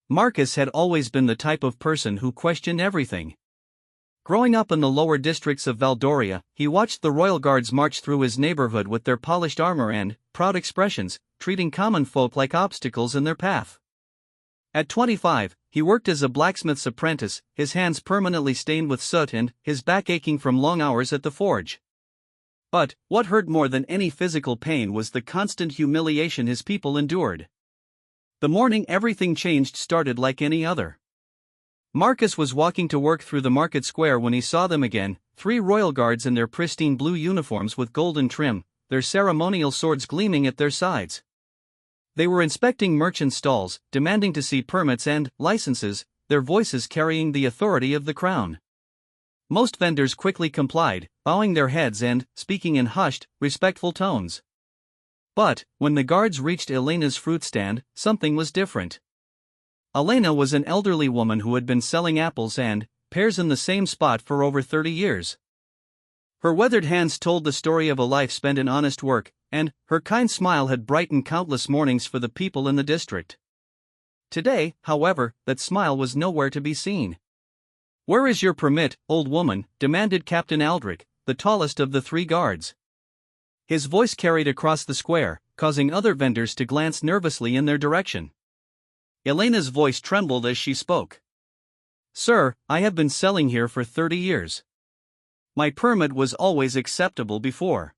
Marcus had always been the type of person who questioned everything. Growing up in the lower districts of Valdoria, he watched the royal guards march through his neighborhood with their polished armor and proud expressions, treating common folk like obstacles in their path. At 25, he worked as a blacksmith's apprentice, his hands permanently stained with soot and his back aching from long hours at the forge. But what hurt more than any physical pain was the constant humiliation his people endured. The morning everything changed started like any other. Marcus was walking to work through the market square when he saw them again, 3 royal guards in their pristine blue uniforms with golden trim, their ceremonial swords gleaming at their sides. They were inspecting merchant stalls, demanding to see permits and licenses, their voices carrying the authority of the crown. Most vendors quickly complied, bowing their heads and speaking in hushed, respectful tones. But when the guards reached Elena's fruit stand, something was different. Elena was an elderly woman who had been selling apples and pears in the same spot for over 30 years. Her weathered hands told the story of a life spent in honest work, and her kind smile had brightened countless mornings for the people in the district. Today, however, that smile was nowhere to be seen. "Where is your permit, old woman?" demanded Captain Aldrich, the tallest of the 3 guards. His voice carried across the square, causing other vendors to glance nervously in their direction. Elena's voice trembled as she spoke. "Sir, I have been selling here for 30 years. My permit was always acceptable before."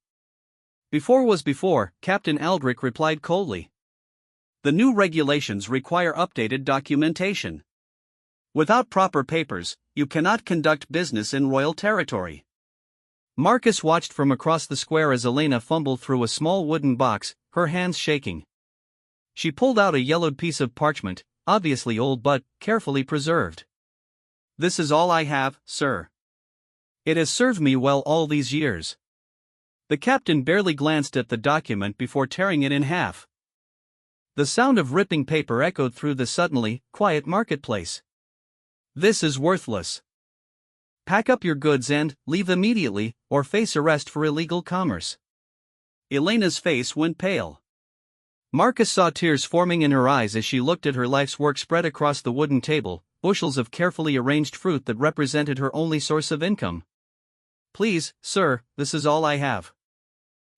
"Before was before," Captain Aldrich replied coldly. "The new regulations require updated documentation. Without proper papers, you cannot conduct business in royal territory." Marcus watched from across the square as Elena fumbled through a small wooden box, her hands shaking. She pulled out a yellowed piece of parchment, obviously old but carefully preserved. "This is all I have, sir. It has served me well all these years." The captain barely glanced at the document before tearing it in half. The sound of ripping paper echoed through the suddenly quiet marketplace. "This is worthless. Pack up your goods and leave immediately, or face arrest for illegal commerce." Elena's face went pale. Marcus saw tears forming in her eyes as she looked at her life's work spread across the wooden table, bushels of carefully arranged fruit that represented her only source of income. "Please, sir, this is all I have.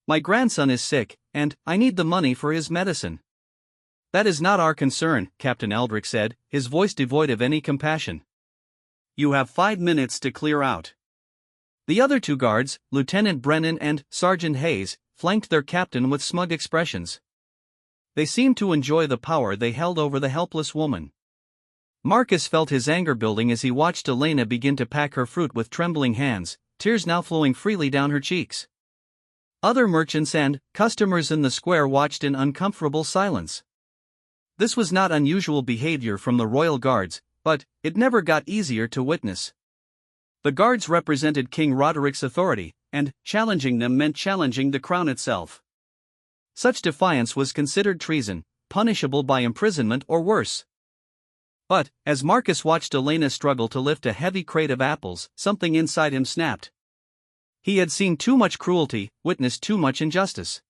My grandson is sick, and I need the money for his medicine." "That is not our concern," Captain Aldrich said, his voice devoid of any compassion. "You have 5 minutes to clear out." The other 2 guards, Lieutenant Brennan and Sergeant Hayes, flanked their captain with smug expressions. They seemed to enjoy the power they held over the helpless woman. Marcus felt his anger building as he watched Elena begin to pack her fruit with trembling hands, tears now flowing freely down her cheeks. Other merchants and customers in the square watched in uncomfortable silence. This was not unusual behavior from the royal guards, but it never got easier to witness. The guards represented King Roderick's authority, and challenging them meant challenging the crown itself. Such defiance was considered treason, punishable by imprisonment or worse. But, as Marcus watched Elena struggle to lift a heavy crate of apples, something inside him snapped. He had seen too much cruelty, witnessed too much injustice.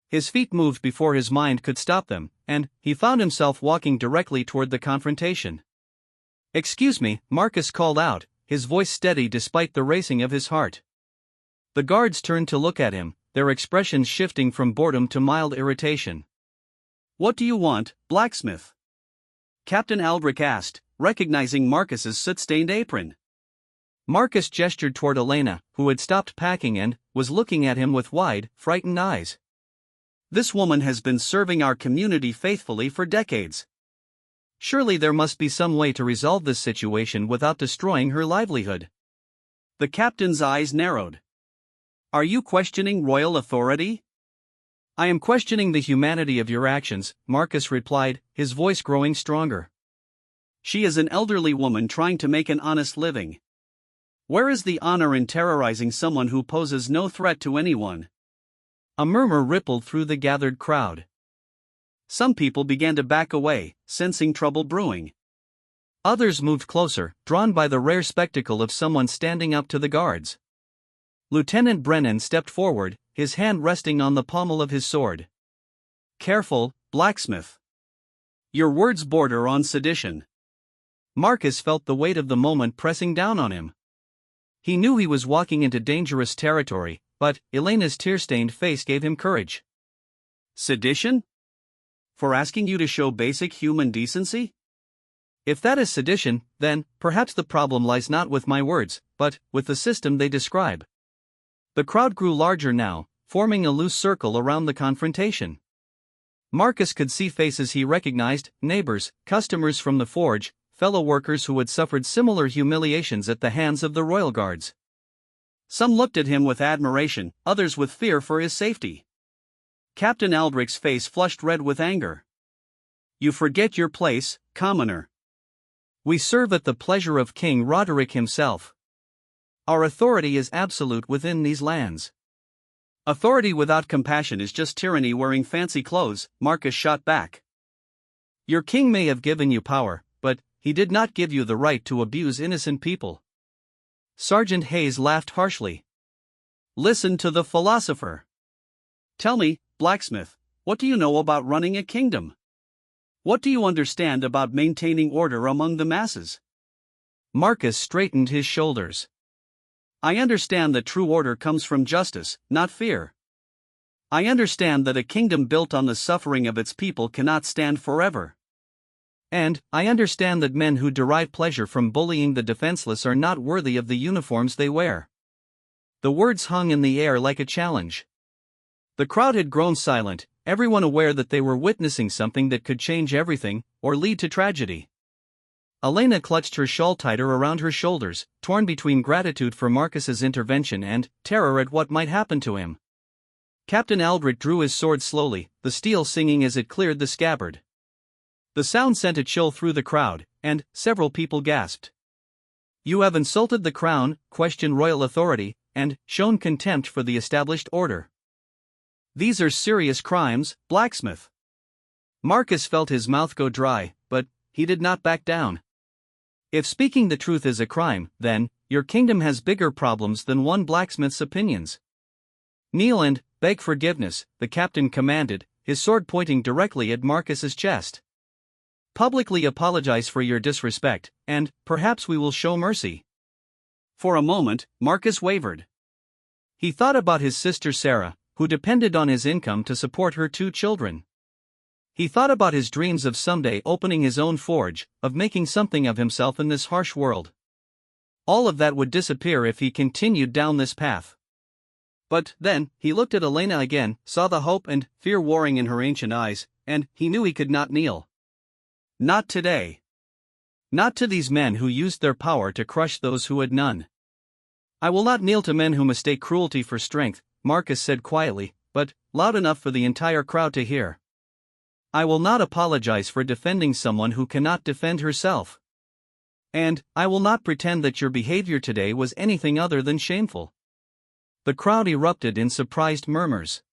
His feet moved before his mind could stop them, and he found himself walking directly toward the confrontation. "Excuse me," Marcus called out, his voice steady despite the racing of his heart. The guards turned to look at him, their expressions shifting from boredom to mild irritation. "What do you want, blacksmith?" Captain Aldrich asked, recognizing Marcus's soot-stained apron. Marcus gestured toward Elena, who had stopped packing and was looking at him with wide, frightened eyes. "This woman has been serving our community faithfully for decades. Surely there must be some way to resolve this situation without destroying her livelihood." The captain's eyes narrowed. "Are you questioning royal authority?" "I am questioning the humanity of your actions," Marcus replied, his voice growing stronger. "She is an elderly woman trying to make an honest living. Where is the honor in terrorizing someone who poses no threat to anyone?" A murmur rippled through the gathered crowd. Some people began to back away, sensing trouble brewing. Others moved closer, drawn by the rare spectacle of someone standing up to the guards. Lieutenant Brennan stepped forward, his hand resting on the pommel of his sword. "Careful, blacksmith. Your words border on sedition. Marcus felt the weight of the moment pressing down on him. He knew he was walking into dangerous territory, but Elena's tear-stained face gave him courage. Sedition? For asking you to show basic human decency? If that is sedition, then perhaps the problem lies not with my words, but with the system they describe. The crowd grew larger now, forming a loose circle around the confrontation. Marcus could see faces he recognized, neighbors, customers from the forge, fellow workers who had suffered similar humiliations at the hands of the royal guards. Some looked at him with admiration, others with fear for his safety. Captain Aldrich's face flushed red with anger. You forget your place, commoner. We serve at the pleasure of King Roderick himself. Our authority is absolute within these lands. Authority without compassion is just tyranny wearing fancy clothes, Marcus shot back. Your king may have given you power, but he did not give you the right to abuse innocent people. Sergeant Hayes laughed harshly. Listen to the philosopher. Tell me, blacksmith, what do you know about running a kingdom? What do you understand about maintaining order among the masses? Marcus straightened his shoulders. I understand that true order comes from justice, not fear. I understand that a kingdom built on the suffering of its people cannot stand forever. And I understand that men who derive pleasure from bullying the defenseless are not worthy of the uniforms they wear. The words hung in the air like a challenge. The crowd had grown silent, everyone aware that they were witnessing something that could change everything, or lead to tragedy. Elena clutched her shawl tighter around her shoulders, torn between gratitude for Marcus's intervention and terror at what might happen to him. Captain Aldrich drew his sword slowly, the steel singing as it cleared the scabbard. The sound sent a chill through the crowd, and several people gasped. You have insulted the crown, questioned royal authority, and shown contempt for the established order. These are serious crimes, blacksmith. Marcus felt his mouth go dry, but he did not back down. If speaking the truth is a crime, then your kingdom has bigger problems than one blacksmith's opinions. Kneel and beg forgiveness, the captain commanded, his sword pointing directly at Marcus's chest. Publicly apologize for your disrespect, and perhaps we will show mercy. For a moment, Marcus wavered. He thought about his sister Sarah, who depended on his income to support her 2 children. He thought about his dreams of someday opening his own forge, of making something of himself in this harsh world. All of that would disappear if he continued down this path. But then, he looked at Elena again, saw the hope and fear warring in her ancient eyes, and he knew he could not kneel. Not today. Not to these men who used their power to crush those who had none. I will not kneel to men who mistake cruelty for strength, Marcus said quietly, but loud enough for the entire crowd to hear. I will not apologize for defending someone who cannot defend herself. And I will not pretend that your behavior today was anything other than shameful. The crowd erupted in surprised murmurs.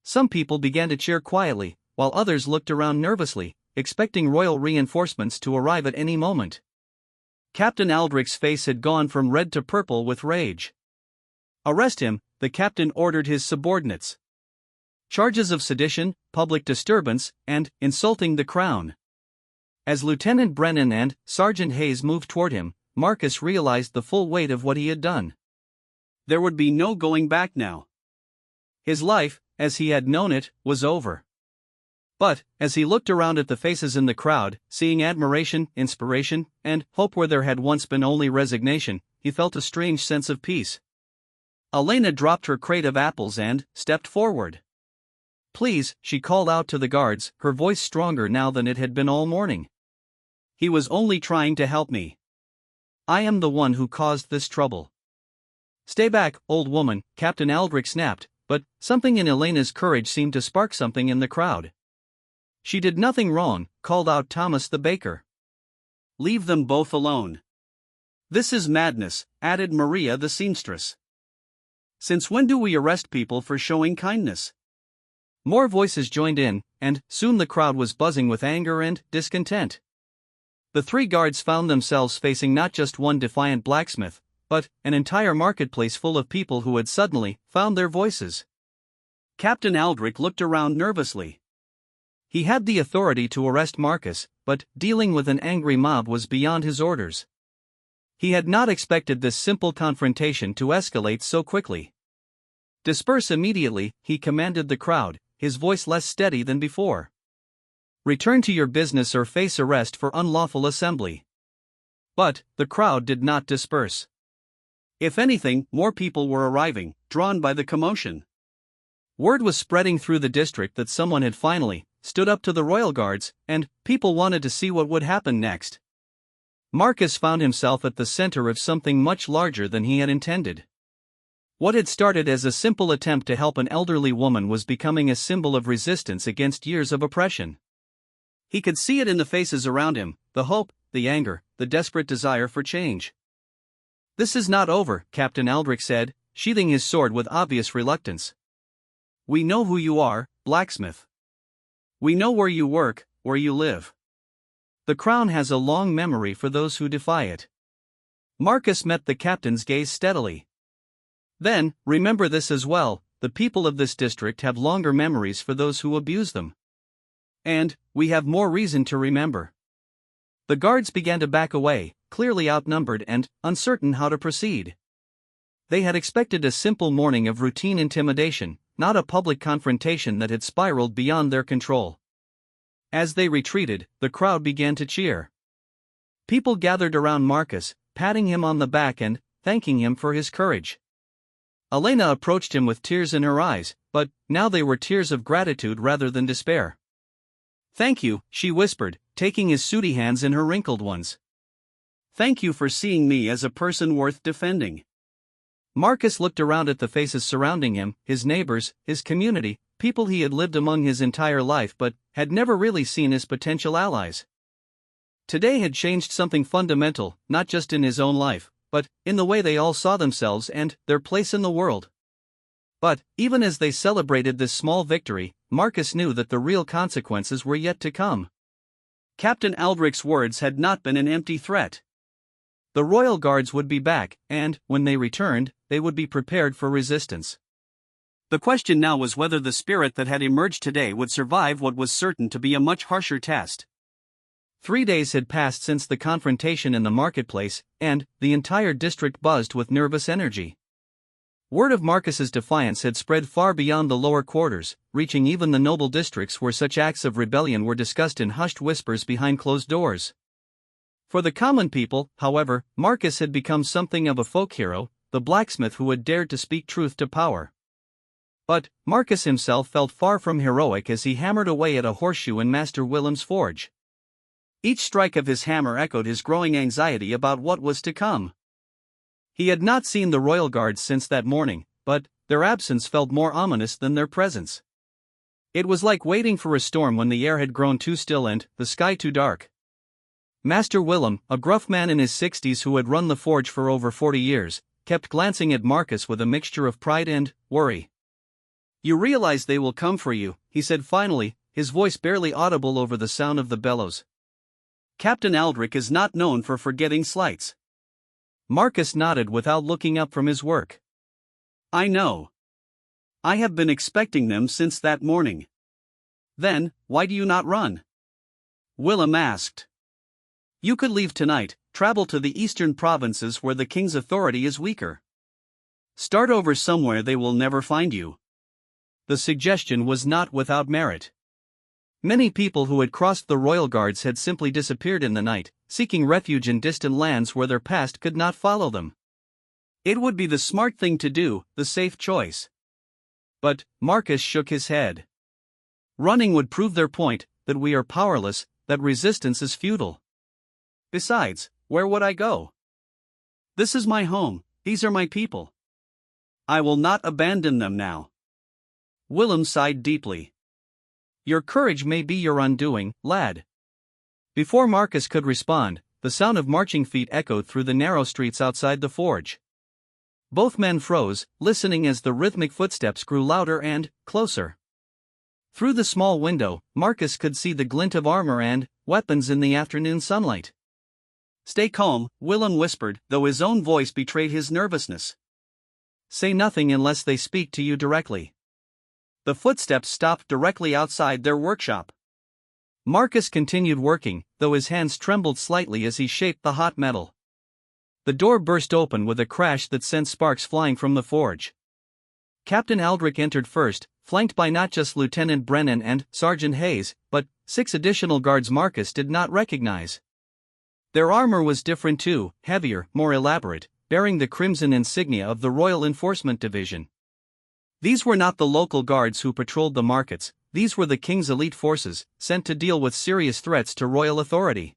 Some people began to cheer quietly, while others looked around nervously, expecting royal reinforcements to arrive at any moment. Captain Aldrich's face had gone from red to purple with rage. Arrest him, the captain ordered his subordinates. Charges of sedition, public disturbance, and insulting the crown. As Lieutenant Brennan and Sergeant Hayes moved toward him, Marcus realized the full weight of what he had done. There would be no going back now. His life, as he had known it, was over. But, as he looked around at the faces in the crowd, seeing admiration, inspiration, and hope where there had once been only resignation, he felt a strange sense of peace. Elena dropped her crate of apples and stepped forward. Please, she called out to the guards, her voice stronger now than it had been all morning. He was only trying to help me. I am the one who caused this trouble. Stay back, old woman, Captain Aldrich snapped, but something in Elena's courage seemed to spark something in the crowd. She did nothing wrong, called out Thomas the baker. Leave them both alone. This is madness, added Maria the seamstress. Since when do we arrest people for showing kindness? More voices joined in, and soon the crowd was buzzing with anger and discontent. The 3 guards found themselves facing not just one defiant blacksmith, but an entire marketplace full of people who had suddenly found their voices. Captain Aldrich looked around nervously. He had the authority to arrest Marcus, but dealing with an angry mob was beyond his orders. He had not expected this simple confrontation to escalate so quickly. "Disperse immediately," he commanded the crowd, his voice less steady than before. "Return to your business or face arrest for unlawful assembly." But the crowd did not disperse. If anything, more people were arriving, drawn by the commotion. Word was spreading through the district that someone had finally stood up to the royal guards, and people wanted to see what would happen next. Marcus found himself at the center of something much larger than he had intended. What had started as a simple attempt to help an elderly woman was becoming a symbol of resistance against years of oppression. He could see it in the faces around him, the hope, the anger, the desperate desire for change. "This is not over," Captain Aldrich said, sheathing his sword with obvious reluctance. "We know who you are, blacksmith. We know where you work, where you live. The crown has a long memory for those who defy it." Marcus met the captain's gaze steadily. "Then, remember this as well, the people of this district have longer memories for those who abuse them. And we have more reason to remember." The guards began to back away, clearly outnumbered and uncertain how to proceed. They had expected a simple morning of routine intimidation, not a public confrontation that had spiraled beyond their control. As they retreated, the crowd began to cheer. People gathered around Marcus, patting him on the back and thanking him for his courage. Elena approached him with tears in her eyes, but now they were tears of gratitude rather than despair. "Thank you," she whispered, taking his sooty hands in her wrinkled ones. "Thank you for seeing me as a person worth defending." Marcus looked around at the faces surrounding him, his neighbors, his community, people he had lived among his entire life but had never really seen as potential allies. Today had changed something fundamental, not just in his own life, but in the way they all saw themselves and their place in the world. But, even as they celebrated this small victory, Marcus knew that the real consequences were yet to come. Captain Aldrich's words had not been an empty threat. The royal guards would be back, and, when they returned, they would be prepared for resistance. The question now was whether the spirit that had emerged today would survive what was certain to be a much harsher test. 3 days had passed since the confrontation in the marketplace, and the entire district buzzed with nervous energy. Word of Marcus's defiance had spread far beyond the lower quarters, reaching even the noble districts where such acts of rebellion were discussed in hushed whispers behind closed doors. For the common people, however, Marcus had become something of a folk hero, the blacksmith who had dared to speak truth to power. But Marcus himself felt far from heroic as he hammered away at a horseshoe in Master Willem's forge. Each strike of his hammer echoed his growing anxiety about what was to come. He had not seen the royal guards since that morning, but their absence felt more ominous than their presence. It was like waiting for a storm when the air had grown too still and the sky too dark. Master Willem, a gruff man in his 60s who had run the forge for over 40 years, kept glancing at Marcus with a mixture of pride and worry. "You realize they will come for you," he said finally, his voice barely audible over the sound of the bellows. "Captain Aldrich is not known for forgetting slights." Marcus nodded without looking up from his work. "I know. I have been expecting them since that morning." "Then, why do you not run?" Willem asked. "You could leave tonight, travel to the eastern provinces where the king's authority is weaker. Start over somewhere they will never find you." The suggestion was not without merit. Many people who had crossed the royal guards had simply disappeared in the night, seeking refuge in distant lands where their past could not follow them. It would be the smart thing to do, the safe choice. But Marcus shook his head. "Running would prove their point, that we are powerless, that resistance is futile. Besides, where would I go? This is my home, these are my people. I will not abandon them now." Willem sighed deeply. "Your courage may be your undoing, lad." Before Marcus could respond, the sound of marching feet echoed through the narrow streets outside the forge. Both men froze, listening as the rhythmic footsteps grew louder and closer. Through the small window, Marcus could see the glint of armor and weapons in the afternoon sunlight. "Stay calm," Willem whispered, though his own voice betrayed his nervousness. "Say nothing unless they speak to you directly." The footsteps stopped directly outside their workshop. Marcus continued working, though his hands trembled slightly as he shaped the hot metal. The door burst open with a crash that sent sparks flying from the forge. Captain Aldrich entered first, flanked by not just Lieutenant Brennan and Sergeant Hayes, but 6 additional guards Marcus did not recognize. Their armor was different too, heavier, more elaborate, bearing the crimson insignia of the Royal Enforcement Division. These were not the local guards who patrolled the markets, these were the king's elite forces, sent to deal with serious threats to royal authority.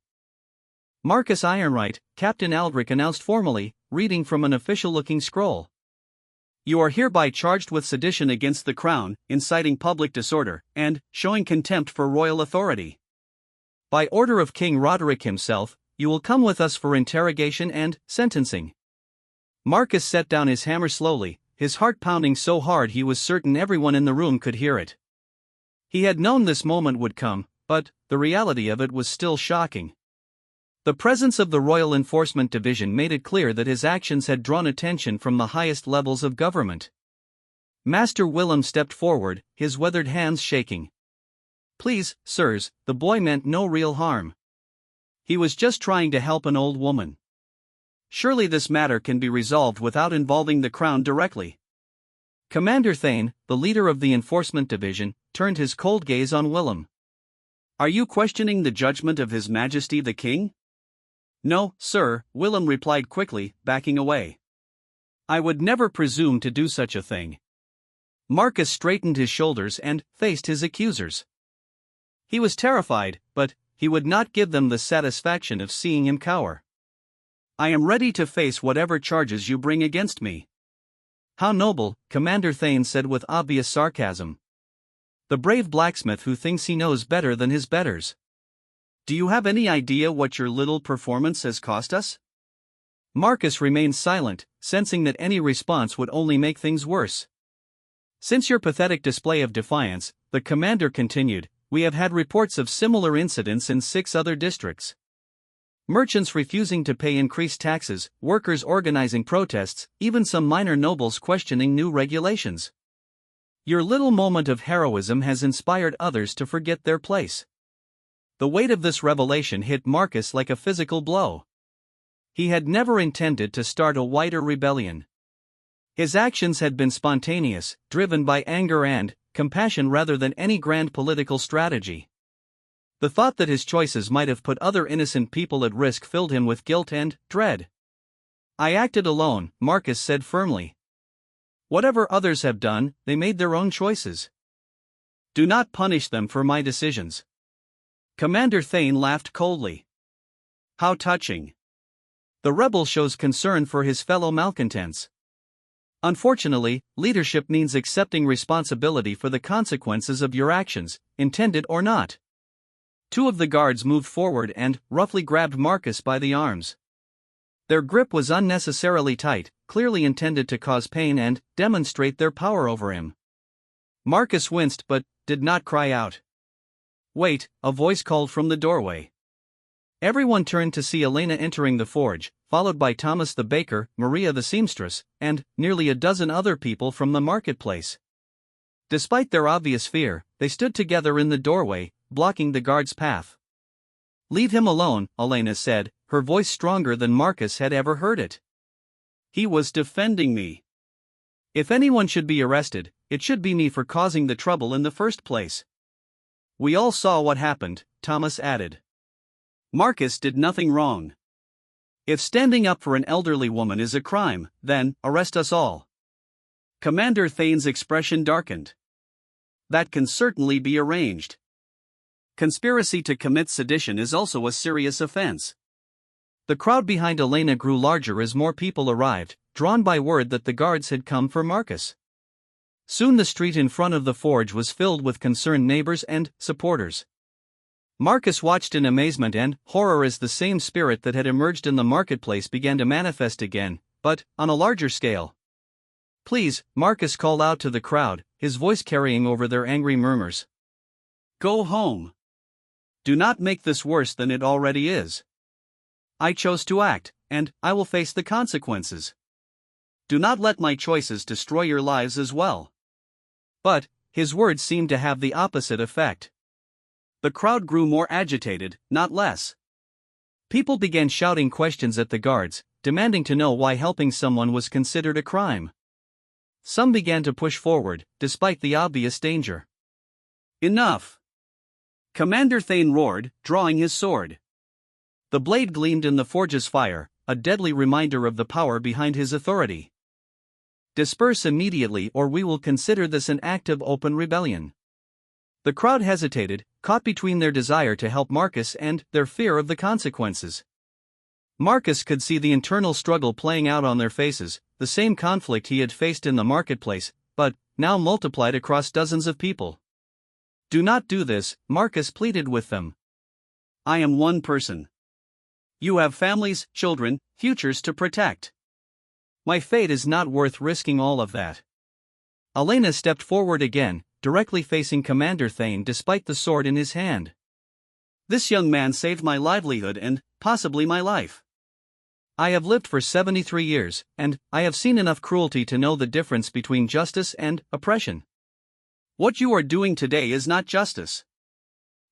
Marcus Ironwright, Captain Aldrich announced formally, reading from an official-looking scroll. You are hereby charged with sedition against the crown, inciting public disorder, and showing contempt for royal authority. By order of King Roderick himself, you will come with us for interrogation and sentencing. Marcus set down his hammer slowly, his heart pounding so hard he was certain everyone in the room could hear it. He had known this moment would come, but the reality of it was still shocking. The presence of the Royal Enforcement Division made it clear that his actions had drawn attention from the highest levels of government. Master Willem stepped forward, his weathered hands shaking. Please, sirs, the boy meant no real harm. He was just trying to help an old woman. Surely this matter can be resolved without involving the crown directly. Commander Thane, the leader of the Enforcement Division, turned his cold gaze on Willem. Are you questioning the judgment of His Majesty the King? No, sir, Willem replied quickly, backing away. I would never presume to do such a thing. Marcus straightened his shoulders and faced his accusers. He was terrified, but he would not give them the satisfaction of seeing him cower. I am ready to face whatever charges you bring against me. How noble, Commander Thane said with obvious sarcasm. The brave blacksmith who thinks he knows better than his betters. Do you have any idea what your little performance has cost us? Marcus remained silent, sensing that any response would only make things worse. Since your pathetic display of defiance, the commander continued, we have had reports of similar incidents in 6 other districts. Merchants refusing to pay increased taxes, workers organizing protests, even some minor nobles questioning new regulations. Your little moment of heroism has inspired others to forget their place. The weight of this revelation hit Marcus like a physical blow. He had never intended to start a wider rebellion. His actions had been spontaneous, driven by anger and compassion rather than any grand political strategy. The thought that his choices might have put other innocent people at risk filled him with guilt and dread. I acted alone, Marcus said firmly. Whatever others have done, they made their own choices. Do not punish them for my decisions. Commander Thane laughed coldly. How touching. The rebel shows concern for his fellow malcontents. Unfortunately, leadership means accepting responsibility for the consequences of your actions, intended or not. 2 of the guards moved forward and roughly grabbed Marcus by the arms. Their grip was unnecessarily tight, clearly intended to cause pain and demonstrate their power over him. Marcus winced but did not cry out. Wait, a voice called from the doorway. Everyone turned to see Elena entering the forge, followed by Thomas the baker, Maria the seamstress, and nearly a dozen other people from the marketplace. Despite their obvious fear, they stood together in the doorway, blocking the guard's path. Leave him alone, Elena said, her voice stronger than Marcus had ever heard it. He was defending me. If anyone should be arrested, it should be me for causing the trouble in the first place. We all saw what happened, Thomas added. Marcus did nothing wrong. If standing up for an elderly woman is a crime, then arrest us all. Commander Thane's expression darkened. That can certainly be arranged. Conspiracy to commit sedition is also a serious offense. The crowd behind Elena grew larger as more people arrived, drawn by word that the guards had come for Marcus. Soon the street in front of the forge was filled with concerned neighbors and supporters. Marcus watched in amazement and horror as the same spirit that had emerged in the marketplace began to manifest again, but on a larger scale. Please, Marcus called out to the crowd, his voice carrying over their angry murmurs. Go home. Do not make this worse than it already is. I chose to act, and I will face the consequences. Do not let my choices destroy your lives as well. But his words seemed to have the opposite effect. The crowd grew more agitated, not less. People began shouting questions at the guards, demanding to know why helping someone was considered a crime. Some began to push forward, despite the obvious danger. Enough! Commander Thane roared, drawing his sword. The blade gleamed in the forge's fire, a deadly reminder of the power behind his authority. Disperse immediately, or we will consider this an act of open rebellion. The crowd hesitated, caught between their desire to help Marcus and their fear of the consequences. Marcus could see the internal struggle playing out on their faces, the same conflict he had faced in the marketplace, but now multiplied across dozens of people. Do not do this, Marcus pleaded with them. I am one person. You have families, children, futures to protect. My fate is not worth risking all of that. Elena stepped forward again, directly facing Commander Thane despite the sword in his hand. This young man saved my livelihood and, possibly, my life. I have lived for 73 years, and I have seen enough cruelty to know the difference between justice and oppression. What you are doing today is not justice.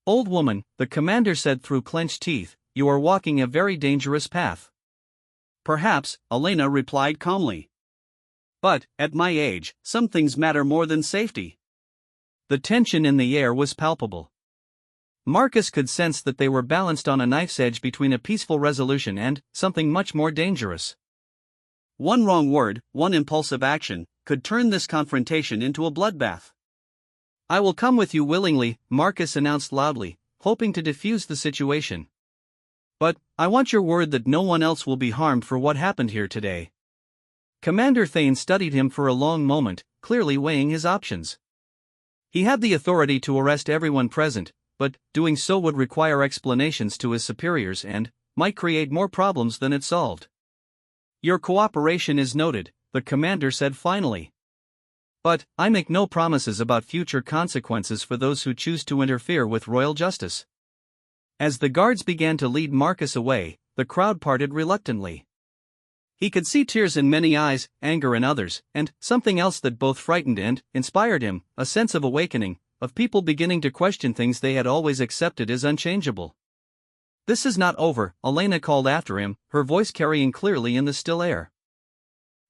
Old woman, the commander said through clenched teeth, you are walking a very dangerous path. Perhaps, Elena replied calmly. But, at my age, some things matter more than safety. The tension in the air was palpable. Marcus could sense that they were balanced on a knife's edge between a peaceful resolution and something much more dangerous. One wrong word, one impulsive action, could turn this confrontation into a bloodbath. I will come with you willingly, Marcus announced loudly, hoping to defuse the situation. But, I want your word that no one else will be harmed for what happened here today. Commander Thane studied him for a long moment, clearly weighing his options. He had the authority to arrest everyone present, but doing so would require explanations to his superiors and might create more problems than it solved. Your cooperation is noted, the commander said finally. But, I make no promises about future consequences for those who choose to interfere with royal justice. As the guards began to lead Marcus away, the crowd parted reluctantly. He could see tears in many eyes, anger in others, and something else that both frightened and inspired him, a sense of awakening, of people beginning to question things they had always accepted as unchangeable. This is not over, Elena called after him, her voice carrying clearly in the still air.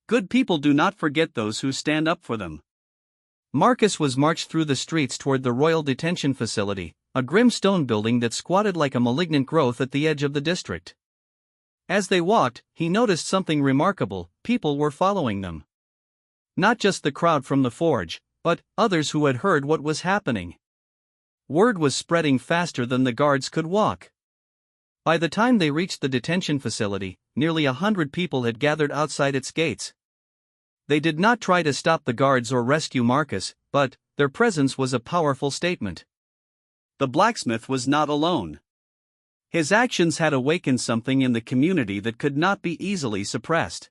Good people do not forget those who stand up for them. Marcus was marched through the streets toward the Royal Detention Facility, a grim stone building that squatted like a malignant growth at the edge of the district. As they walked, he noticed something remarkable: people were following them. Not just the crowd from the forge, but others who had heard what was happening. Word was spreading faster than the guards could walk. By the time they reached the detention facility, nearly 100 people had gathered outside its gates. They did not try to stop the guards or rescue Marcus, but their presence was a powerful statement. The blacksmith was not alone. His actions had awakened something in the community that could not be easily suppressed.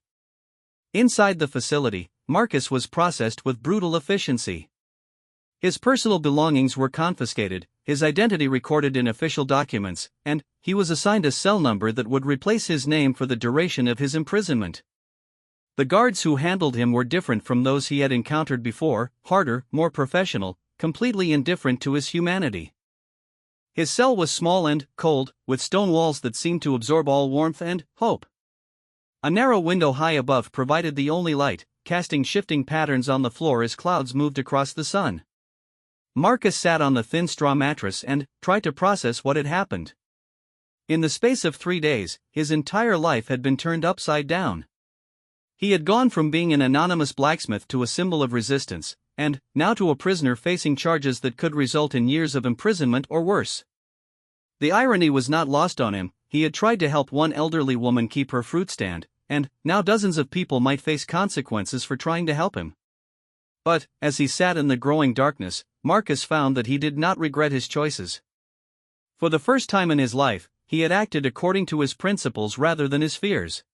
Inside the facility, Marcus was processed with brutal efficiency. His personal belongings were confiscated, his identity recorded in official documents, and he was assigned a cell number that would replace his name for the duration of his imprisonment. The guards who handled him were different from those he had encountered before, harder, more professional, completely indifferent to his humanity. His cell was small and cold, with stone walls that seemed to absorb all warmth and hope. A narrow window high above provided the only light, casting shifting patterns on the floor as clouds moved across the sun. Marcus sat on the thin straw mattress and tried to process what had happened. In the space of 3 days, his entire life had been turned upside down. He had gone from being an anonymous blacksmith to a symbol of resistance, and now to a prisoner facing charges that could result in years of imprisonment or worse. The irony was not lost on him. He had tried to help one elderly woman keep her fruit stand, and now dozens of people might face consequences for trying to help him. But, as he sat in the growing darkness, Marcus found that he did not regret his choices. For the first time in his life, he had acted according to his principles rather than his fears.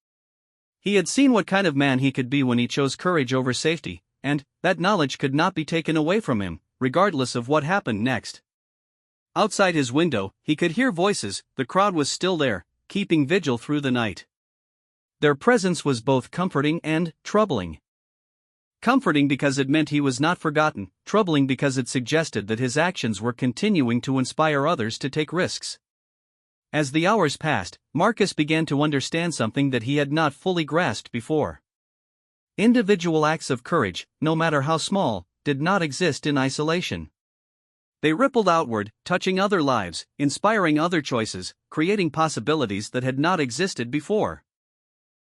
He had seen what kind of man he could be when he chose courage over safety, and that knowledge could not be taken away from him, regardless of what happened next. Outside his window, he could hear voices. The crowd was still there, keeping vigil through the night. Their presence was both comforting and troubling. Comforting because it meant he was not forgotten, troubling because it suggested that his actions were continuing to inspire others to take risks. As the hours passed, Marcus began to understand something that he had not fully grasped before. Individual acts of courage, no matter how small, did not exist in isolation. They rippled outward, touching other lives, inspiring other choices, creating possibilities that had not existed before.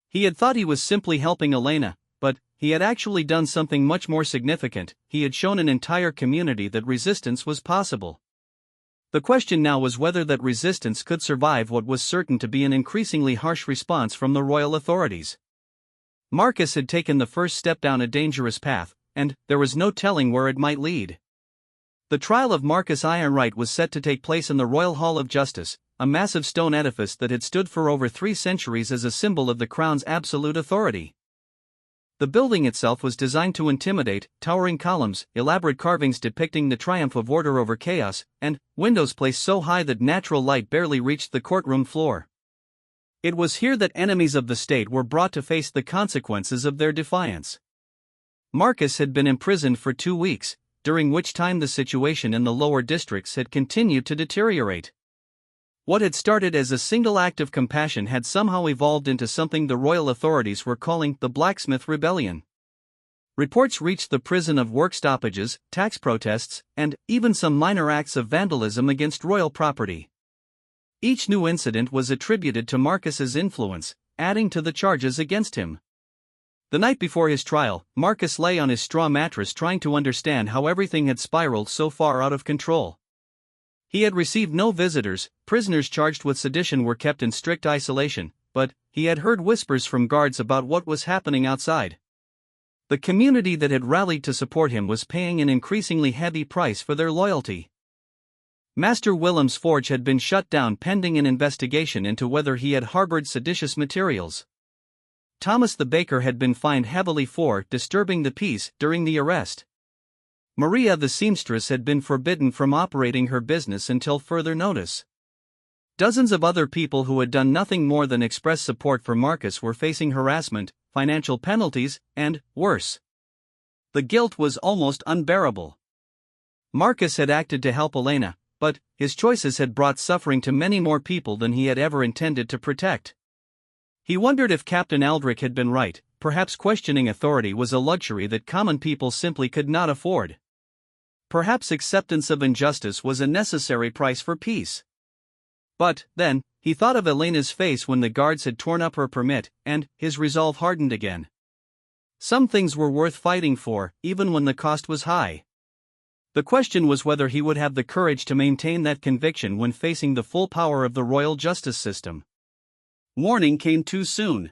He had thought he was simply helping Elena, but he had actually done something much more significant. He had shown an entire community that resistance was possible. The question now was whether that resistance could survive what was certain to be an increasingly harsh response from the royal authorities. Marcus had taken the first step down a dangerous path, and there was no telling where it might lead. The trial of Marcus Ironright was set to take place in the Royal Hall of Justice, a massive stone edifice that had stood for over 3 centuries as a symbol of the crown's absolute authority. The building itself was designed to intimidate, towering columns, elaborate carvings depicting the triumph of order over chaos, and windows placed so high that natural light barely reached the courtroom floor. It was here that enemies of the state were brought to face the consequences of their defiance. Marcus had been imprisoned for 2 weeks, during which time the situation in the lower districts had continued to deteriorate. What had started as a single act of compassion had somehow evolved into something the royal authorities were calling the Blacksmith Rebellion. Reports reached the prison of work stoppages, tax protests, and even some minor acts of vandalism against royal property. Each new incident was attributed to Marcus's influence, adding to the charges against him. The night before his trial, Marcus lay on his straw mattress trying to understand how everything had spiraled so far out of control. He had received no visitors, prisoners charged with sedition were kept in strict isolation, but he had heard whispers from guards about what was happening outside. The community that had rallied to support him was paying an increasingly heavy price for their loyalty. Master Willem's forge had been shut down pending an investigation into whether he had harbored seditious materials. Thomas the baker had been fined heavily for disturbing the peace during the arrest. Maria the seamstress had been forbidden from operating her business until further notice. Dozens of other people who had done nothing more than express support for Marcus were facing harassment, financial penalties, and, worse. The guilt was almost unbearable. Marcus had acted to help Elena, but his choices had brought suffering to many more people than he had ever intended to protect. He wondered if Captain Aldrich had been right. Perhaps questioning authority was a luxury that common people simply could not afford. Perhaps acceptance of injustice was a necessary price for peace. But, then, he thought of Elena's face when the guards had torn up her permit, and his resolve hardened again. Some things were worth fighting for, even when the cost was high. The question was whether he would have the courage to maintain that conviction when facing the full power of the royal justice system. Morning came too soon.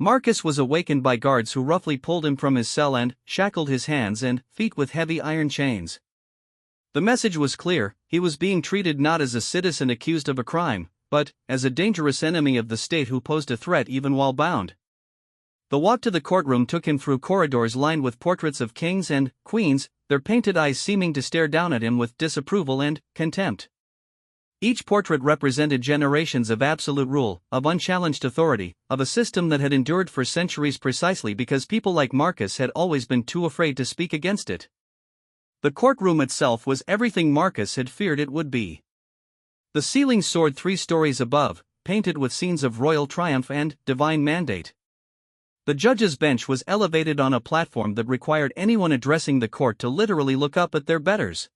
Marcus was awakened by guards who roughly pulled him from his cell and shackled his hands and feet with heavy iron chains. The message was clear: he was being treated not as a citizen accused of a crime, but as a dangerous enemy of the state who posed a threat even while bound. The walk to the courtroom took him through corridors lined with portraits of kings and queens, their painted eyes seeming to stare down at him with disapproval and contempt. Each portrait represented generations of absolute rule, of unchallenged authority, of a system that had endured for centuries precisely because people like Marcus had always been too afraid to speak against it. The courtroom itself was everything Marcus had feared it would be. The ceiling soared 3 stories above, painted with scenes of royal triumph and divine mandate. The judge's bench was elevated on a platform that required anyone addressing the court to literally look up at their betters.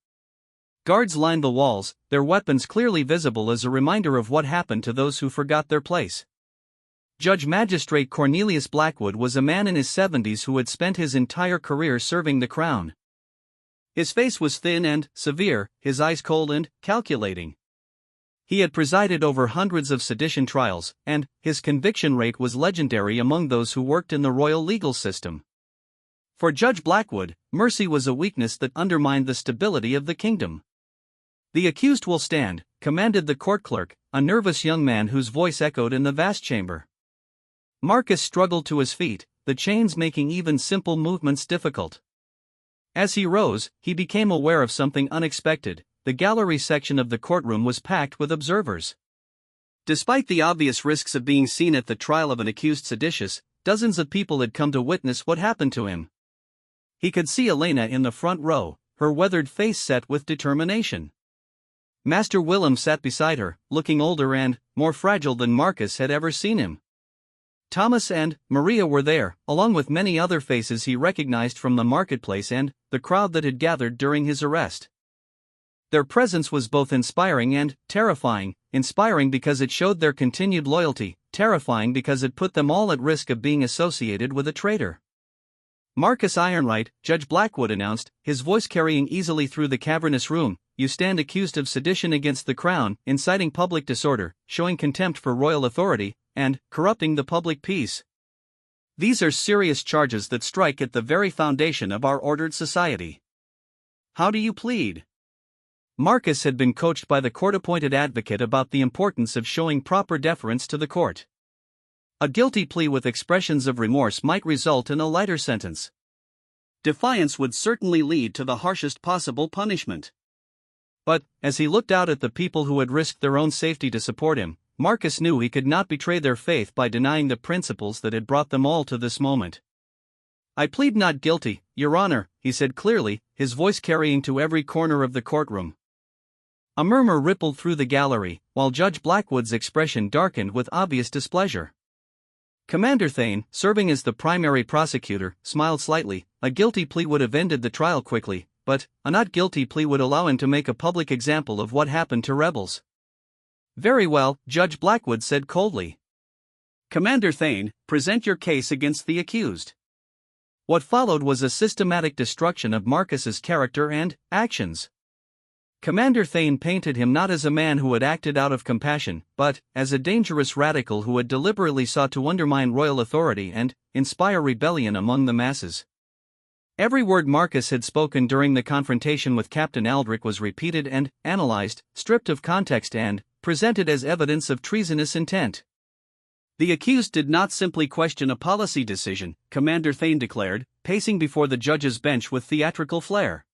Guards lined the walls, their weapons clearly visible as a reminder of what happened to those who forgot their place. Judge Magistrate Cornelius Blackwood was a man in his 70s who had spent his entire career serving the crown. His face was thin and severe, his eyes cold and calculating. He had presided over hundreds of sedition trials, and his conviction rate was legendary among those who worked in the royal legal system. For Judge Blackwood, mercy was a weakness that undermined the stability of the kingdom. "The accused will stand," commanded the court clerk, a nervous young man whose voice echoed in the vast chamber. Marcus struggled to his feet, the chains making even simple movements difficult. As he rose, he became aware of something unexpected: the gallery section of the courtroom was packed with observers. Despite the obvious risks of being seen at the trial of an accused seditious, dozens of people had come to witness what happened to him. He could see Elena in the front row, her weathered face set with determination. Master Willem sat beside her, looking older and more fragile than Marcus had ever seen him. Thomas and Maria were there, along with many other faces he recognized from the marketplace and the crowd that had gathered during his arrest. Their presence was both inspiring and terrifying, inspiring because it showed their continued loyalty, terrifying because it put them all at risk of being associated with a traitor. Marcus Ironright, Judge Blackwood announced, his voice carrying easily through the cavernous room, "You stand accused of sedition against the crown, inciting public disorder, showing contempt for royal authority, and corrupting the public peace. These are serious charges that strike at the very foundation of our ordered society. How do you plead?" Marcus had been coached by the court-appointed advocate about the importance of showing proper deference to the court. A guilty plea with expressions of remorse might result in a lighter sentence. Defiance would certainly lead to the harshest possible punishment. But, as he looked out at the people who had risked their own safety to support him, Marcus knew he could not betray their faith by denying the principles that had brought them all to this moment. "I plead not guilty, Your Honor," he said clearly, his voice carrying to every corner of the courtroom. A murmur rippled through the gallery, while Judge Blackwood's expression darkened with obvious displeasure. Commander Thane, serving as the primary prosecutor, smiled slightly. A guilty plea would have ended the trial quickly, but a not guilty plea would allow him to make a public example of what happened to rebels. "Very well," Judge Blackwood said coldly. "Commander Thane, present your case against the accused." What followed was a systematic destruction of Marcus's character and actions. Commander Thane painted him not as a man who had acted out of compassion, but as a dangerous radical who had deliberately sought to undermine royal authority and inspire rebellion among the masses. Every word Marcus had spoken during the confrontation with Captain Aldrich was repeated and analyzed, stripped of context and presented as evidence of treasonous intent. The accused did not simply question a policy decision, Commander Thane declared, pacing before the judge's bench with theatrical flair.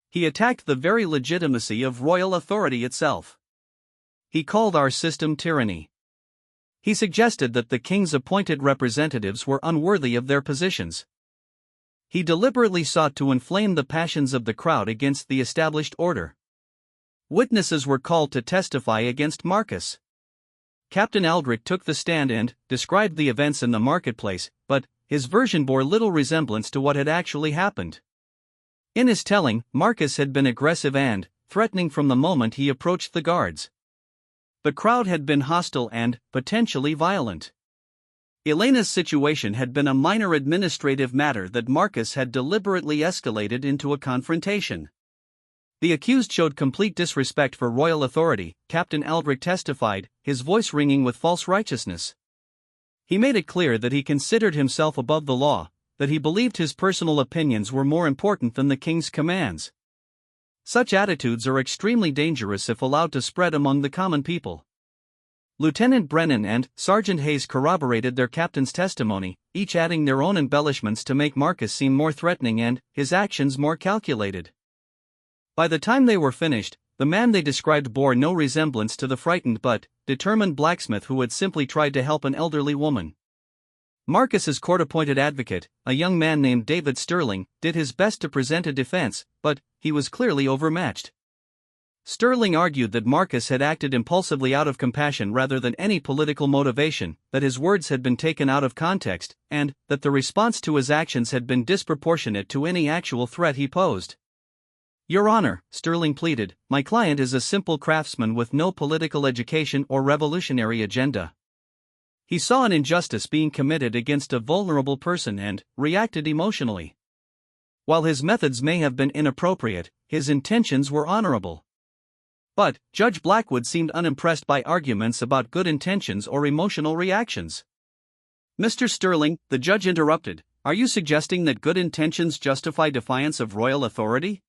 He attacked the very legitimacy of royal authority itself. He called our system tyranny. He suggested that the king's appointed representatives were unworthy of their positions. He deliberately sought to inflame the passions of the crowd against the established order. Witnesses were called to testify against Marcus. Captain Aldrich took the stand and described the events in the marketplace, but his version bore little resemblance to what had actually happened. In his telling, Marcus had been aggressive and threatening from the moment he approached the guards. The crowd had been hostile and potentially violent. Elena's situation had been a minor administrative matter that Marcus had deliberately escalated into a confrontation. The accused showed complete disrespect for royal authority, Captain Aldrich testified, his voice ringing with false righteousness. He made it clear that he considered himself above the law, that he believed his personal opinions were more important than the king's commands. Such attitudes are extremely dangerous if allowed to spread among the common people. Lieutenant Brennan and Sergeant Hayes corroborated their captain's testimony, each adding their own embellishments to make Marcus seem more threatening and his actions more calculated. By the time they were finished, the man they described bore no resemblance to the frightened but determined blacksmith who had simply tried to help an elderly woman. Marcus's court-appointed advocate, a young man named David Sterling, did his best to present a defense, but he was clearly overmatched. Sterling argued that Marcus had acted impulsively out of compassion rather than any political motivation, that his words had been taken out of context, and that the response to his actions had been disproportionate to any actual threat he posed. "Your Honor," Sterling pleaded, "my client is a simple craftsman with no political education or revolutionary agenda. He saw an injustice being committed against a vulnerable person and reacted emotionally. While his methods may have been inappropriate, his intentions were honorable." But Judge Blackwood seemed unimpressed by arguments about good intentions or emotional reactions. "Mr. Sterling," the judge interrupted, "are you suggesting that good intentions justify defiance of royal authority?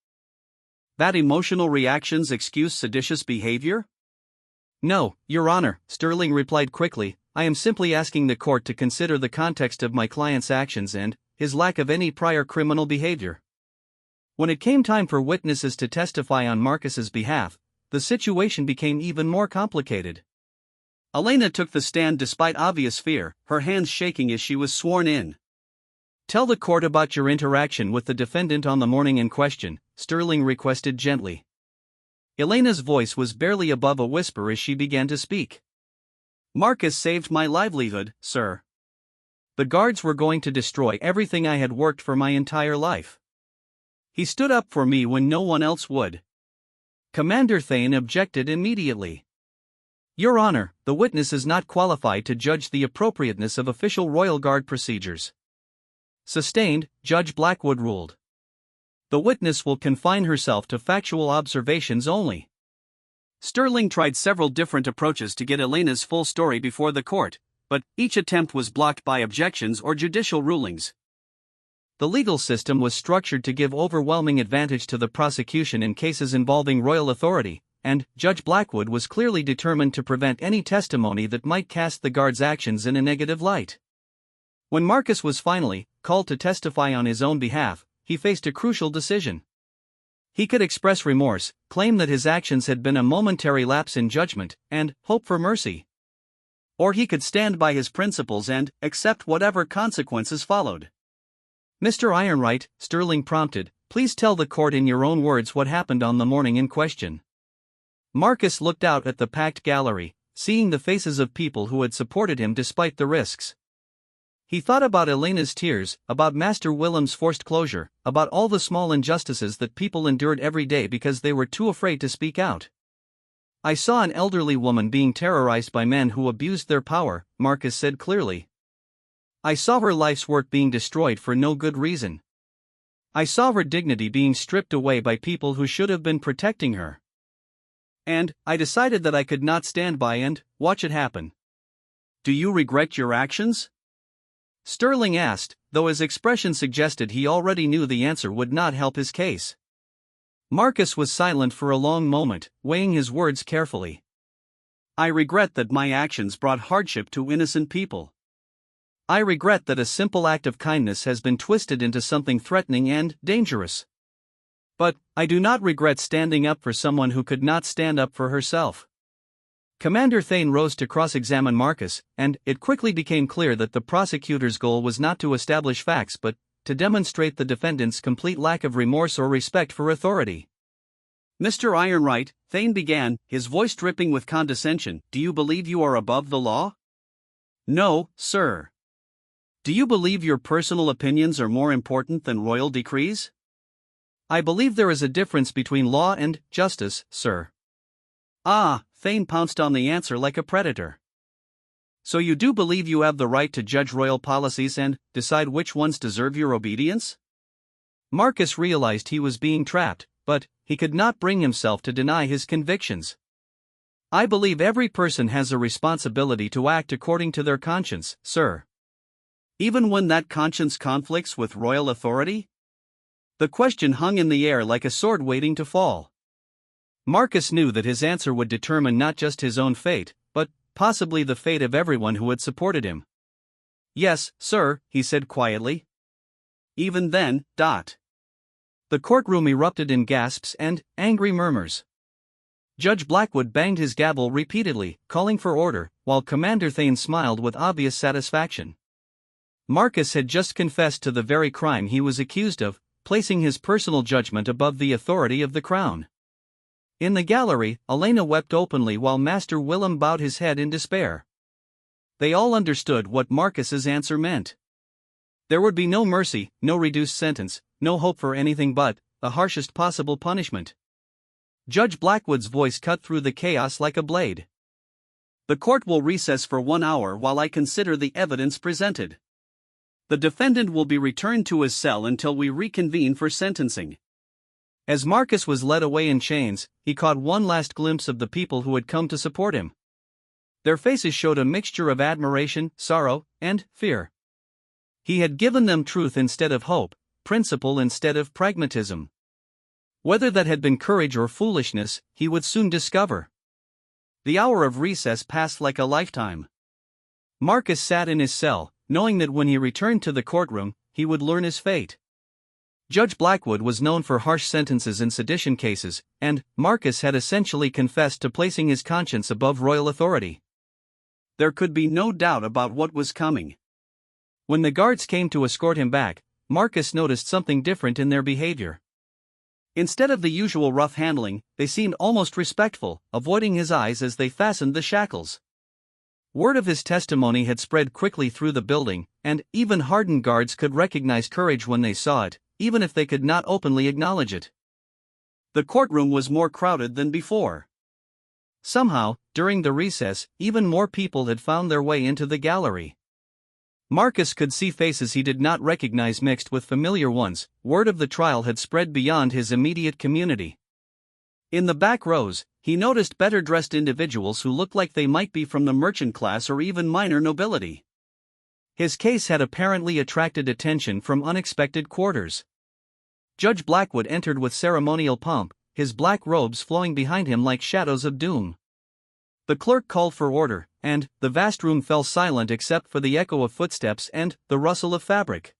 That emotional reactions excuse seditious behavior?" "No, Your Honor," Sterling replied quickly, "I am simply asking the court to consider the context of my client's actions and his lack of any prior criminal behavior." When it came time for witnesses to testify on Marcus's behalf, the situation became even more complicated. Elena took the stand despite obvious fear, her hands shaking as she was sworn in. Tell the court about your interaction with the defendant on the morning in question, Sterling requested gently. Elena's voice was barely above a whisper as she began to speak. Marcus saved my livelihood, sir. The guards were going to destroy everything I had worked for my entire life. He stood up for me when no one else would. Commander Thane objected immediately. Your Honor, the witness is not qualified to judge the appropriateness of official Royal Guard procedures. Sustained, Judge Blackwood ruled. The witness will confine herself to factual observations only. Sterling tried several different approaches to get Elena's full story before the court, but each attempt was blocked by objections or judicial rulings. The legal system was structured to give overwhelming advantage to the prosecution in cases involving royal authority, and Judge Blackwood was clearly determined to prevent any testimony that might cast the guard's actions in a negative light. When Marcus was finally called to testify on his own behalf, he faced a crucial decision. He could express remorse, claim that his actions had been a momentary lapse in judgment, and hope for mercy. Or he could stand by his principles and accept whatever consequences followed. Mr. Ironwright, Sterling prompted, please tell the court in your own words what happened on the morning in question. Marcus looked out at the packed gallery, seeing the faces of people who had supported him despite the risks. He thought about Elena's tears, about Master Willem's forced closure, about all the small injustices that people endured every day because they were too afraid to speak out. I saw an elderly woman being terrorized by men who abused their power, Marcus said clearly. I saw her life's work being destroyed for no good reason. I saw her dignity being stripped away by people who should have been protecting her. And I decided that I could not stand by and watch it happen. Do you regret your actions? Sterling asked, though his expression suggested he already knew the answer would not help his case. Marcus was silent for a long moment, weighing his words carefully. I regret that my actions brought hardship to innocent people. I regret that a simple act of kindness has been twisted into something threatening and dangerous. But I do not regret standing up for someone who could not stand up for herself. Commander Thane rose to cross-examine Marcus, and it quickly became clear that the prosecutor's goal was not to establish facts but to demonstrate the defendant's complete lack of remorse or respect for authority. Mr. Ironwright, Thane began, his voice dripping with condescension, do you believe you are above the law? No, sir. Do you believe your personal opinions are more important than royal decrees? I believe there is a difference between law and justice, sir. Ah, Thane pounced on the answer like a predator. So you do believe you have the right to judge royal policies and decide which ones deserve your obedience? Marcus realized he was being trapped, but he could not bring himself to deny his convictions. I believe every person has a responsibility to act according to their conscience, sir. Even when that conscience conflicts with royal authority? The question hung in the air like a sword waiting to fall. Marcus knew that his answer would determine not just his own fate, but possibly the fate of everyone who had supported him. Yes, sir, he said quietly. Even then, The courtroom erupted in gasps and angry murmurs. Judge Blackwood banged his gavel repeatedly, calling for order, while Commander Thane smiled with obvious satisfaction. Marcus had just confessed to the very crime he was accused of, placing his personal judgment above the authority of the crown. In the gallery, Elena wept openly while Master Willem bowed his head in despair. They all understood what Marcus's answer meant. There would be no mercy, no reduced sentence, no hope for anything but the harshest possible punishment. Judge Blackwood's voice cut through the chaos like a blade. The court will recess for 1 hour while I consider the evidence presented. The defendant will be returned to his cell until we reconvene for sentencing. As Marcus was led away in chains, he caught one last glimpse of the people who had come to support him. Their faces showed a mixture of admiration, sorrow, and fear. He had given them truth instead of hope, principle instead of pragmatism. Whether that had been courage or foolishness, he would soon discover. The hour of recess passed like a lifetime. Marcus sat in his cell, knowing that when he returned to the courtroom, he would learn his fate. Judge Blackwood was known for harsh sentences in sedition cases, and Marcus had essentially confessed to placing his conscience above royal authority. There could be no doubt about what was coming. When the guards came to escort him back, Marcus noticed something different in their behavior. Instead of the usual rough handling, they seemed almost respectful, avoiding his eyes as they fastened the shackles. Word of his testimony had spread quickly through the building, and even hardened guards could recognize courage when they saw it, even if they could not openly acknowledge it. The courtroom was more crowded than before. Somehow, during the recess, even more people had found their way into the gallery. Marcus could see faces he did not recognize mixed with familiar ones. Word of the trial had spread beyond his immediate community. In the back rows, he noticed better-dressed individuals who looked like they might be from the merchant class or even minor nobility. His case had apparently attracted attention from unexpected quarters. Judge Blackwood entered with ceremonial pomp, his black robes flowing behind him like shadows of doom. The clerk called for order, and the vast room fell silent except for the echo of footsteps and the rustle of fabric.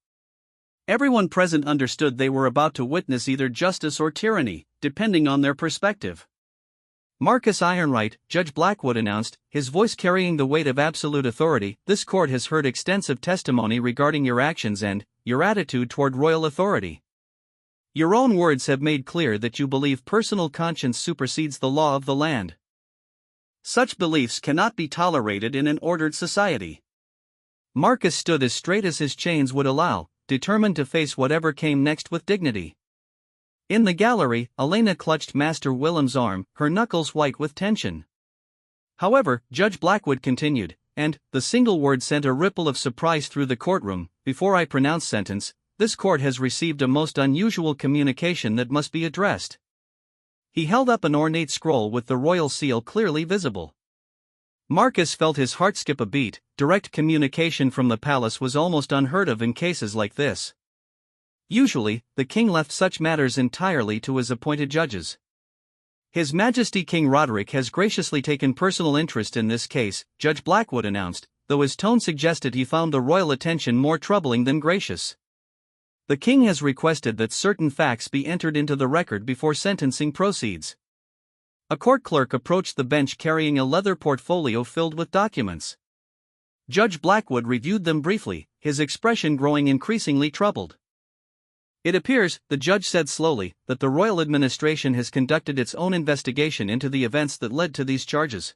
Everyone present understood they were about to witness either justice or tyranny, depending on their perspective. Marcus Ironwright, Judge Blackwood announced, his voice carrying the weight of absolute authority, "This court has heard extensive testimony regarding your actions and your attitude toward royal authority. Your own words have made clear that you believe personal conscience supersedes the law of the land. Such beliefs cannot be tolerated in an ordered society." Marcus stood as straight as his chains would allow, determined to face whatever came next with dignity. In the gallery, Elena clutched Master Willem's arm, her knuckles white with tension. However, Judge Blackwood continued, and the single word sent a ripple of surprise through the courtroom. "Before I pronounce sentence, this court has received a most unusual communication that must be addressed." He held up an ornate scroll with the royal seal clearly visible. Marcus felt his heart skip a beat. Direct communication from the palace was almost unheard of in cases like this. Usually, the king left such matters entirely to his appointed judges. His Majesty King Roderick has graciously taken personal interest in this case, Judge Blackwood announced, though his tone suggested he found the royal attention more troubling than gracious. The king has requested that certain facts be entered into the record before sentencing proceeds. A court clerk approached the bench carrying a leather portfolio filled with documents. Judge Blackwood reviewed them briefly, his expression growing increasingly troubled. "It appears," the judge said slowly, "that the royal administration has conducted its own investigation into the events that led to these charges.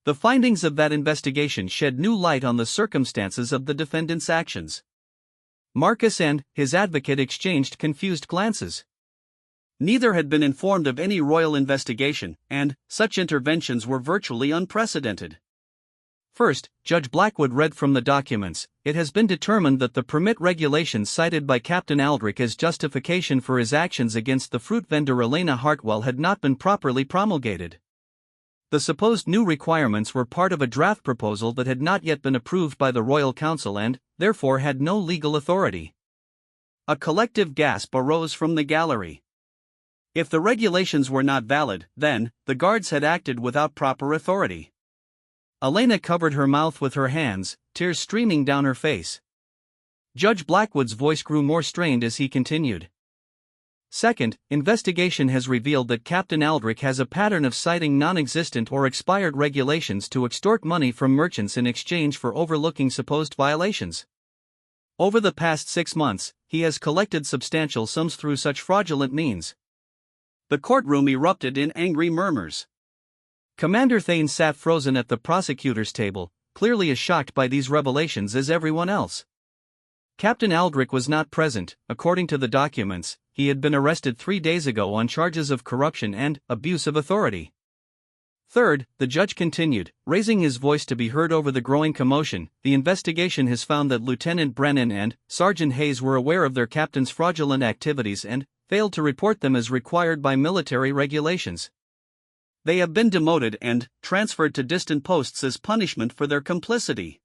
The findings of that investigation shed new light on the circumstances of the defendant's actions." Marcus and his advocate exchanged confused glances. Neither had been informed of any royal investigation, and such interventions were virtually unprecedented. First, Judge Blackwood read from the documents, "It has been determined that the permit regulations cited by Captain Aldrich as justification for his actions against the fruit vendor Elena Hartwell had not been properly promulgated. The supposed new requirements were part of a draft proposal that had not yet been approved by the Royal Council and, therefore, had no legal authority." A collective gasp arose from the gallery. If the regulations were not valid, then, the guards had acted without proper authority. Elena covered her mouth with her hands, tears streaming down her face. Judge Blackwood's voice grew more strained as he continued. "Second, investigation has revealed that Captain Aldrich has a pattern of citing non-existent or expired regulations to extort money from merchants in exchange for overlooking supposed violations. Over the past 6 months, he has collected substantial sums through such fraudulent means." The courtroom erupted in angry murmurs. Commander Thane sat frozen at the prosecutor's table, clearly as shocked by these revelations as everyone else. Captain Aldrich was not present. According to the documents, he had been arrested 3 days ago on charges of corruption and abuse of authority. Third, the judge continued, raising his voice to be heard over the growing commotion, "The investigation has found that Lieutenant Brennan and Sergeant Hayes were aware of their captain's fraudulent activities and failed to report them as required by military regulations. They have been demoted and transferred to distant posts as punishment for their complicity."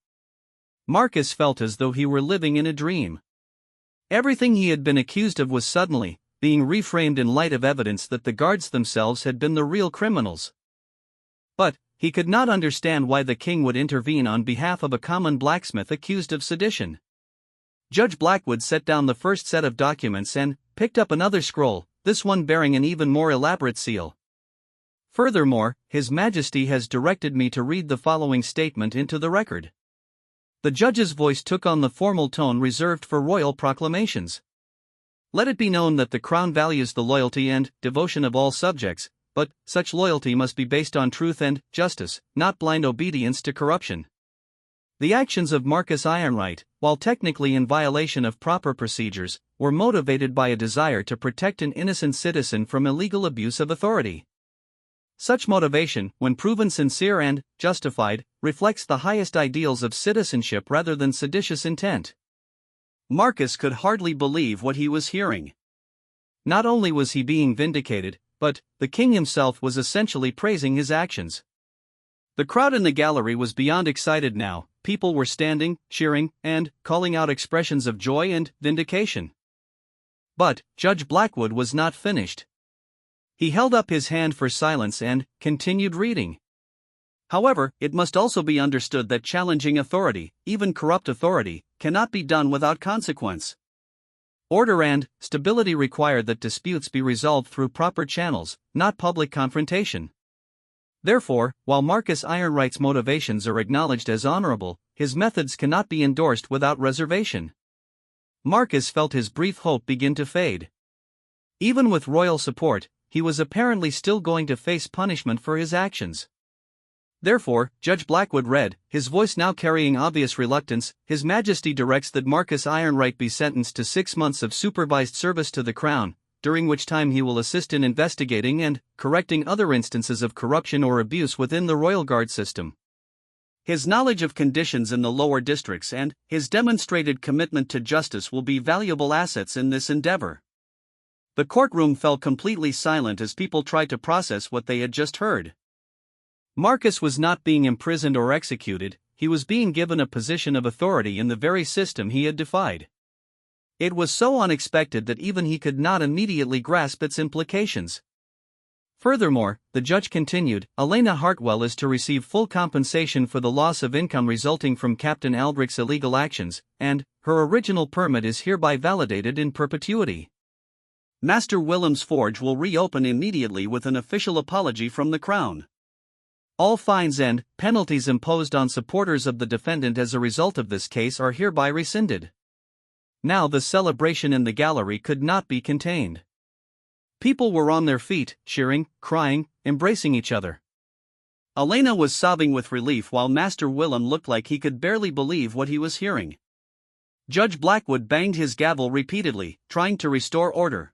Marcus felt as though he were living in a dream. Everything he had been accused of was suddenly being reframed in light of evidence that the guards themselves had been the real criminals. But he could not understand why the king would intervene on behalf of a common blacksmith accused of sedition. Judge Blackwood set down the first set of documents and picked up another scroll, this one bearing an even more elaborate seal. "Furthermore, His Majesty has directed me to read the following statement into the record. The judge's voice took on the formal tone reserved for royal proclamations. Let it be known that the crown values the loyalty and devotion of all subjects, but such loyalty must be based on truth and justice, not blind obedience to corruption. The actions of Marcus Ironright, while technically in violation of proper procedures, were motivated by a desire to protect an innocent citizen from illegal abuse of authority. Such motivation, when proven sincere and justified, reflects the highest ideals of citizenship rather than seditious intent. Marcus could hardly believe what he was hearing. Not only was he being vindicated, but the king himself was essentially praising his actions. The crowd in the gallery was beyond excited now. People were standing, cheering, and calling out expressions of joy and vindication. But Judge Blackwood was not finished. He held up his hand for silence and continued reading. However, it must also be understood that challenging authority, even corrupt authority, cannot be done without consequence. Order and stability require that disputes be resolved through proper channels, not public confrontation. Therefore, while Marcus Ironright's motivations are acknowledged as honorable, his methods cannot be endorsed without reservation. Marcus felt his brief hope begin to fade. Even with royal support, he was apparently still going to face punishment for his actions. Therefore, Judge Blackwood read, his voice now carrying obvious reluctance, His Majesty directs that Marcus Ironright be sentenced to 6 months of supervised service to the Crown, during which time he will assist in investigating and correcting other instances of corruption or abuse within the Royal Guard system. His knowledge of conditions in the lower districts and his demonstrated commitment to justice will be valuable assets in this endeavor. The courtroom fell completely silent as people tried to process what they had just heard. Marcus was not being imprisoned or executed, he was being given a position of authority in the very system he had defied. It was so unexpected that even he could not immediately grasp its implications. Furthermore, the judge continued, Elena Hartwell is to receive full compensation for the loss of income resulting from Captain Aldrich's illegal actions, and her original permit is hereby validated in perpetuity. Master Willem's Forge will reopen immediately with an official apology from the Crown. All fines and penalties imposed on supporters of the defendant as a result of this case are hereby rescinded. Now the celebration in the gallery could not be contained. People were on their feet, cheering, crying, embracing each other. Elena was sobbing with relief while Master Willem looked like he could barely believe what he was hearing. Judge Blackwood banged his gavel repeatedly, trying to restore order.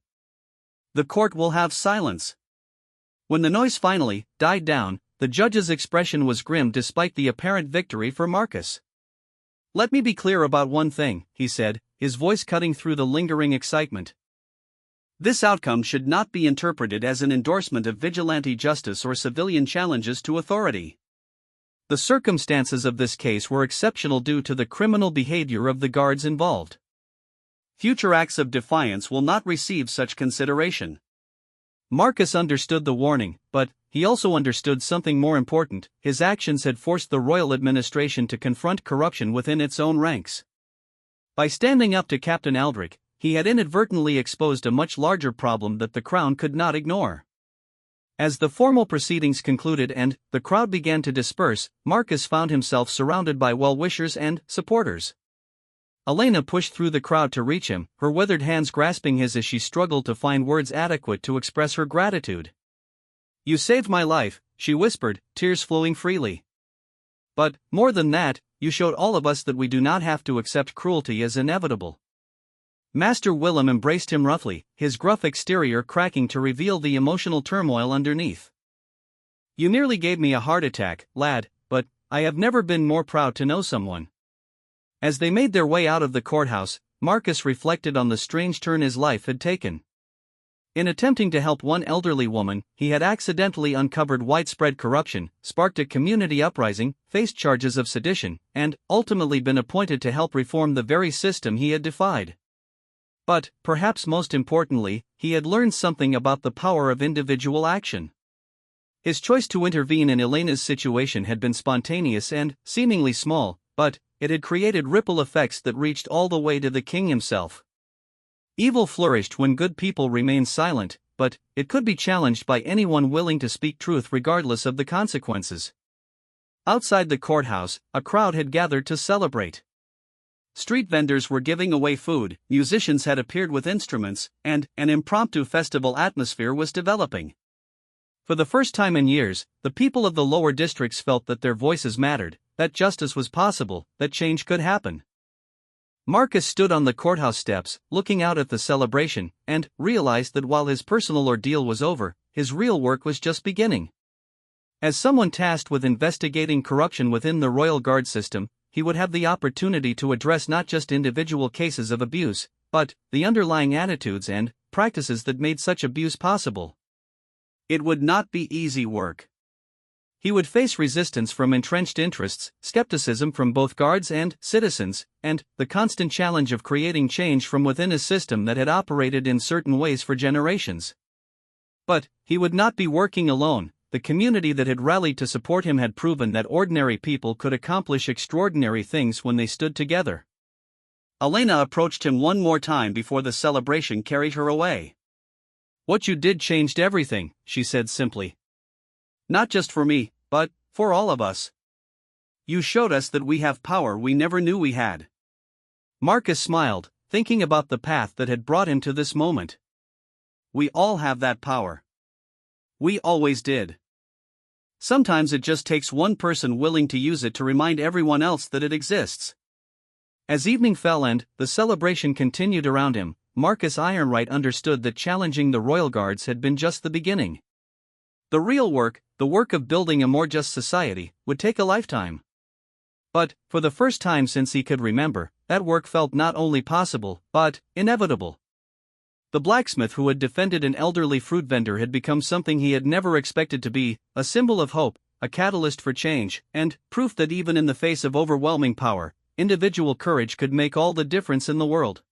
The court will have silence. When the noise finally died down, the judge's expression was grim despite the apparent victory for Marcus. Let me be clear about one thing, he said, his voice cutting through the lingering excitement. This outcome should not be interpreted as an endorsement of vigilante justice or civilian challenges to authority. The circumstances of this case were exceptional due to the criminal behavior of the guards involved. Future acts of defiance will not receive such consideration. Marcus understood the warning, but he also understood something more important. His actions had forced the royal administration to confront corruption within its own ranks. By standing up to Captain Aldrich, he had inadvertently exposed a much larger problem that the Crown could not ignore. As the formal proceedings concluded and the crowd began to disperse, Marcus found himself surrounded by well-wishers and supporters. Elena pushed through the crowd to reach him, her withered hands grasping his as she struggled to find words adequate to express her gratitude. You saved my life, she whispered, tears flowing freely. But, more than that, you showed all of us that we do not have to accept cruelty as inevitable. Master Willem embraced him roughly, his gruff exterior cracking to reveal the emotional turmoil underneath. You nearly gave me a heart attack, lad, but I have never been more proud to know someone. As they made their way out of the courthouse, Marcus reflected on the strange turn his life had taken. In attempting to help one elderly woman, he had accidentally uncovered widespread corruption, sparked a community uprising, faced charges of sedition, and ultimately been appointed to help reform the very system he had defied. But, perhaps most importantly, he had learned something about the power of individual action. His choice to intervene in Elena's situation had been spontaneous and seemingly small, but it had created ripple effects that reached all the way to the king himself. Evil flourished when good people remained silent, but it could be challenged by anyone willing to speak truth regardless of the consequences. Outside the courthouse, a crowd had gathered to celebrate. Street vendors were giving away food, musicians had appeared with instruments, and an impromptu festival atmosphere was developing. For the first time in years, the people of the lower districts felt that their voices mattered, that justice was possible, that change could happen. Marcus stood on the courthouse steps, looking out at the celebration, and realized that while his personal ordeal was over, his real work was just beginning. As someone tasked with investigating corruption within the royal guard system, he would have the opportunity to address not just individual cases of abuse, but the underlying attitudes and practices that made such abuse possible. It would not be easy work. He would face resistance from entrenched interests, skepticism from both guards and citizens, and the constant challenge of creating change from within a system that had operated in certain ways for generations. But he would not be working alone. The community that had rallied to support him had proven that ordinary people could accomplish extraordinary things when they stood together. Elena approached him one more time before the celebration carried her away. "What you did changed everything," she said simply. "Not just for me, but for all of us. You showed us that we have power we never knew we had." Marcus smiled, thinking about the path that had brought him to this moment. We all have that power. We always did. Sometimes it just takes one person willing to use it to remind everyone else that it exists. As evening fell and the celebration continued around him, Marcus Ironright understood that challenging the royal guards had been just the beginning. The real work, the work of building a more just society, would take a lifetime. But, for the first time since he could remember, that work felt not only possible, but inevitable. The blacksmith who had defended an elderly fruit vendor had become something he had never expected to be, a symbol of hope, a catalyst for change, and proof that even in the face of overwhelming power, individual courage could make all the difference in the world.